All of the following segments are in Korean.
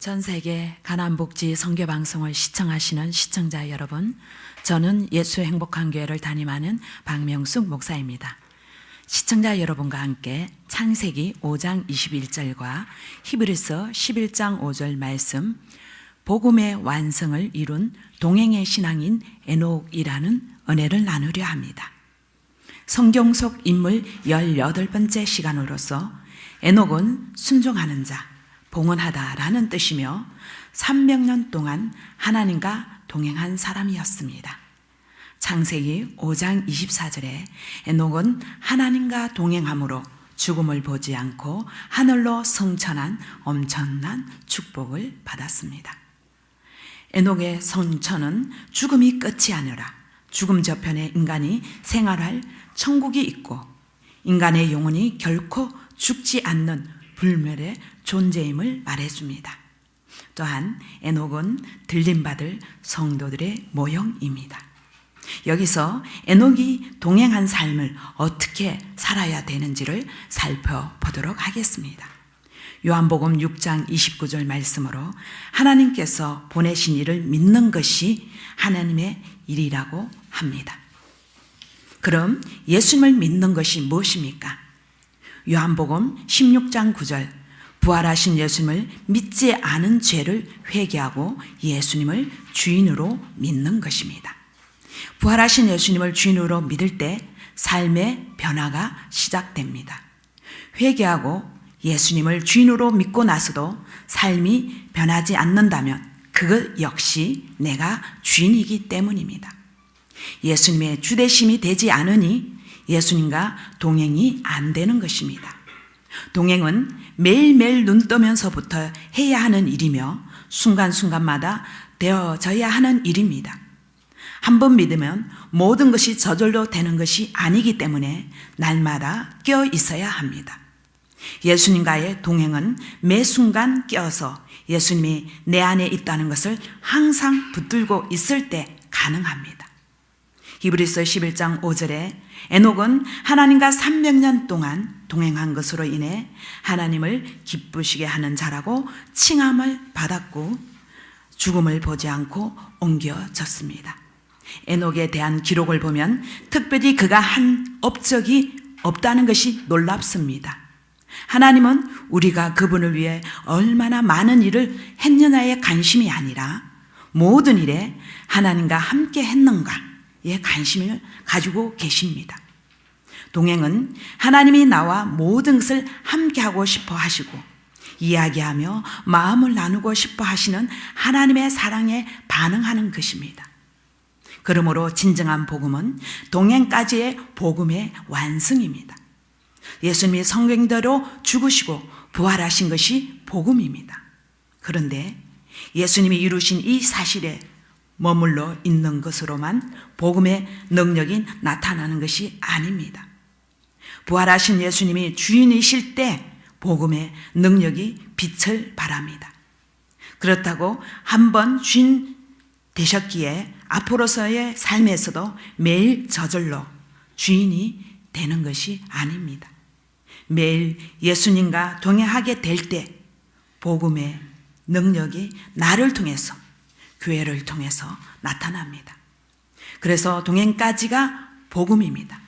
전 세계 가난복지 선교방송을 시청하시는 시청자 여러분, 저는 예수의 행복한 교회를 담임하는 박명숙 목사입니다. 시청자 여러분과 함께 창세기 5장 21절과 히브리서 11장 5절 말씀, 복음의 완성을 이룬 동행의 신앙인 에녹이라는 은혜를 나누려 합니다. 성경 속 인물 18번째 시간으로서 에녹은 순종하는 자, 봉헌하다라는 뜻이며 300년 동안 하나님과 동행한 사람이었습니다. 창세기 5장 24절에 에녹은 하나님과 동행함으로 죽음을 보지 않고 하늘로 승천한 엄청난 축복을 받았습니다. 에녹의 승천은 죽음이 끝이 아니라 죽음 저편에 인간이 생활할 천국이 있고 인간의 영혼이 결코 죽지 않는 불멸의 존재임을 말해줍니다. 또한 에녹은 들림받을 성도들의 모형입니다. 여기서 에녹이 동행한 삶을 어떻게 살아야 되는지를 살펴보도록 하겠습니다. 요한복음 6장 29절 말씀으로 하나님께서 보내신 이를 믿는 것이 하나님의 일이라고 합니다. 그럼 예수님을 믿는 것이 무엇입니까? 요한복음 16장 9절, 부활하신 예수님을 믿지 않은 죄를 회개하고 예수님을 주인으로 믿는 것입니다. 부활하신 예수님을 주인으로 믿을 때 삶의 변화가 시작됩니다. 회개하고 예수님을 주인으로 믿고 나서도 삶이 변하지 않는다면 그것 역시 내가 주인이기 때문입니다. 예수님의 주되심이 되지 않으니 예수님과 동행이 안 되는 것입니다. 동행은 매일매일 눈 뜨면서부터 해야 하는 일이며 순간순간마다 되어져야 하는 일입니다. 한번 믿으면 모든 것이 저절로 되는 것이 아니기 때문에 날마다 껴 있어야 합니다. 예수님과의 동행은 매 순간 껴서 예수님이 내 안에 있다는 것을 항상 붙들고 있을 때 가능합니다. 히브리서 11장 5절에 에녹은 하나님과 300년 동안 동행한 것으로 인해 하나님을 기쁘시게 하는 자라고 칭함을 받았고 죽음을 보지 않고 옮겨졌습니다. 에녹에 대한 기록을 보면 특별히 그가 한 업적이 없다는 것이 놀랍습니다. 하나님은 우리가 그분을 위해 얼마나 많은 일을 했느냐에 관심이 아니라 모든 일에 하나님과 함께 했는가에 관심을 가지고 계십니다. 동행은 하나님이 나와 모든 것을 함께하고 싶어 하시고 이야기하며 마음을 나누고 싶어 하시는 하나님의 사랑에 반응하는 것입니다. 그러므로 진정한 복음은 동행까지의 복음의 완성입니다. 예수님이 성경대로 죽으시고 부활하신 것이 복음입니다. 그런데 예수님이 이루신 이 사실에 머물러 있는 것으로만 복음의 능력이 나타나는 것이 아닙니다. 부활하신 예수님이 주인이실 때 복음의 능력이 빛을 발합니다. 그렇다고 한번 주인 되셨기에 앞으로서의 삶에서도 매일 저절로 주인이 되는 것이 아닙니다. 매일 예수님과 동행하게 될 때 복음의 능력이 나를 통해서 교회를 통해서 나타납니다. 그래서 동행까지가 복음입니다.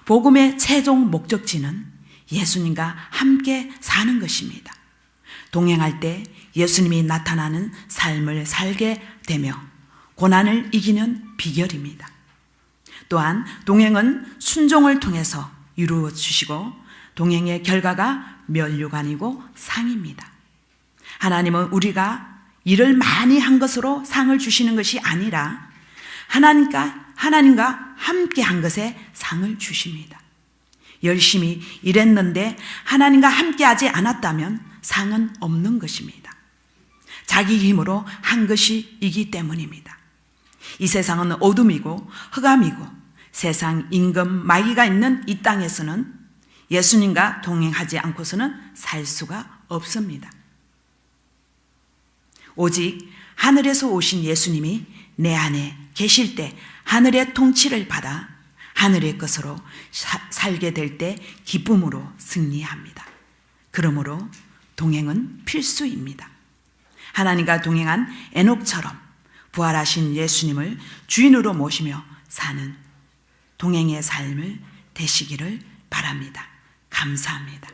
복음의 최종 목적지는 예수님과 함께 사는 것입니다. 동행할 때 예수님이 나타나는 삶을 살게 되며 고난을 이기는 비결입니다. 또한 동행은 순종을 통해서 이루어 주시고 동행의 결과가 면류관이고 상입니다. 하나님은 우리가 일을 많이 한 것으로 상을 주시는 것이 아니라 하나님과 함께 한 것에 상을 주십니다. 열심히 일했는데 하나님과 함께 하지 않았다면 상은 없는 것입니다. 자기 힘으로 한 것이기 때문입니다. 이 세상은 어둠이고 흑암이고 세상 임금 마귀가 있는 이 땅에서는 예수님과 동행하지 않고서는 살 수가 없습니다. 오직 하늘에서 오신 예수님이 내 안에 계실 때 하늘의 통치를 받아 하늘의 것으로 살게 될 때 기쁨으로 승리합니다. 그러므로 동행은 필수입니다. 하나님과 동행한 에녹처럼 부활하신 예수님을 주인으로 모시며 사는 동행의 삶을 되시기를 바랍니다. 감사합니다.